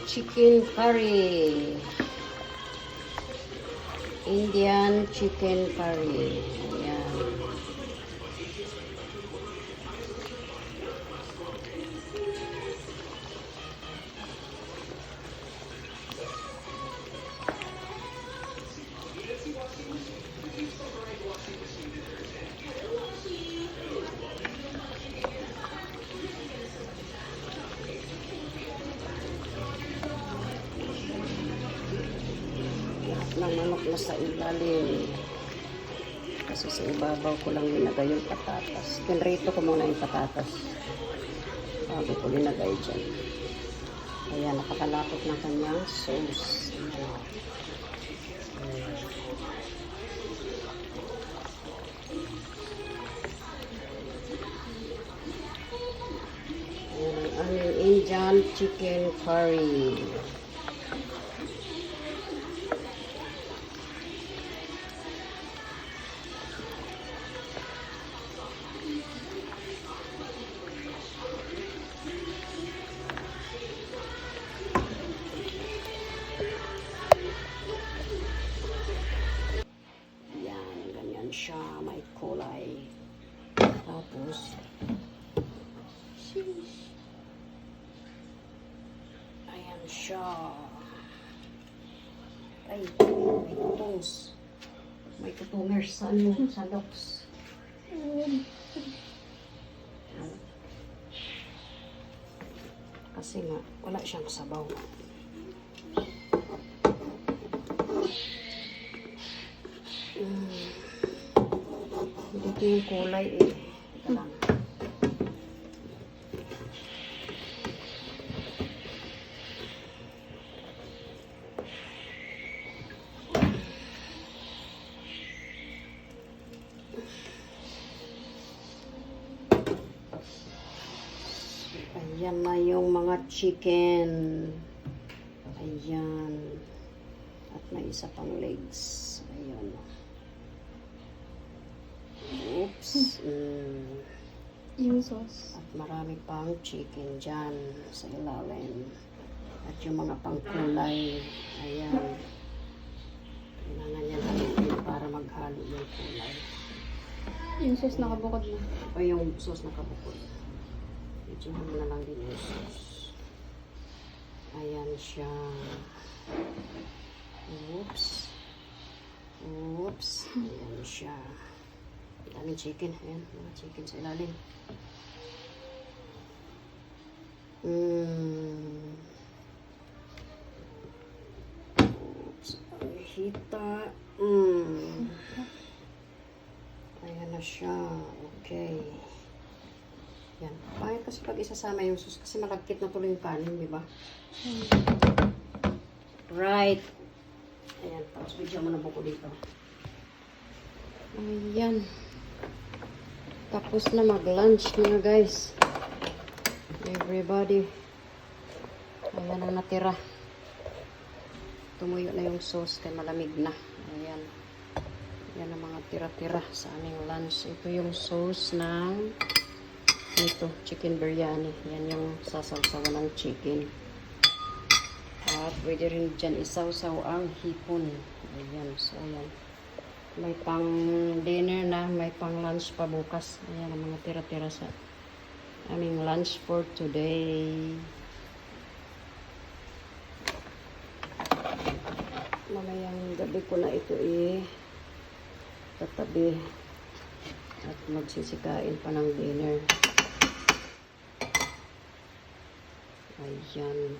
chicken curry. Indian chicken curry. Ayan. Ng manok na sa ilalim kasi sa ibabaw ko lang linagay yung patatas. Pinrito ko muna yung patatas bago ko linagay dyan. Ayan, napakalapot ng kanyang sauce. Ayan ang aming Indian chicken curry. Siya may kulay. Tapos ayan siya. Ay, may tutungos. May tutungers sa ano, sa loks. Kasi nga, wala siyang sabaw. Dito yung kulay eh. Ito lang. Ayan na yung mga chicken. Ayan. At may isa pang legs. Ayan. Oops. Yung sauce. At marami pang chicken dyan sa ilalim. At yung mga pangkulay. Ayan. Kailangan yan halitin para maghalo yung kulay. Yung sauce nakabukod na. O yung sauce nakabukod. Medyo mo na lang din yung sauce. Ayan siya. Oops. Oops. Ayan siya. Daming chicken. Ayan, mga chicken sa ilalim. Oops. Ang hita. Ayan na siya. Okay. Yan. Pangit kasi pag isasama yung sauce kasi malagkit na tuloy yung kanin, di ba? Right. Ayan. Tapos bigyan mo na buko dito. Ayan. Tapos na mag-lunch mga guys. Everybody. Ayan ang natira. Tumuyo na yung sauce kaya malamig na. Ayan. Ayan ang mga tira-tira sa aming lunch. Ito yung sauce ng ito, chicken biryani. Yan yung sasawsawan ng chicken. At pwede rin dyan isaw-saw ang hipon. Ayan. So ayan. May pang dinner na, may pang lunch pa bukas. Ayan ang mga tira-tira sa aming lunch for today. Mamayang gabi ko na ito tatabi at magsisikain pa ng dinner. Ayan.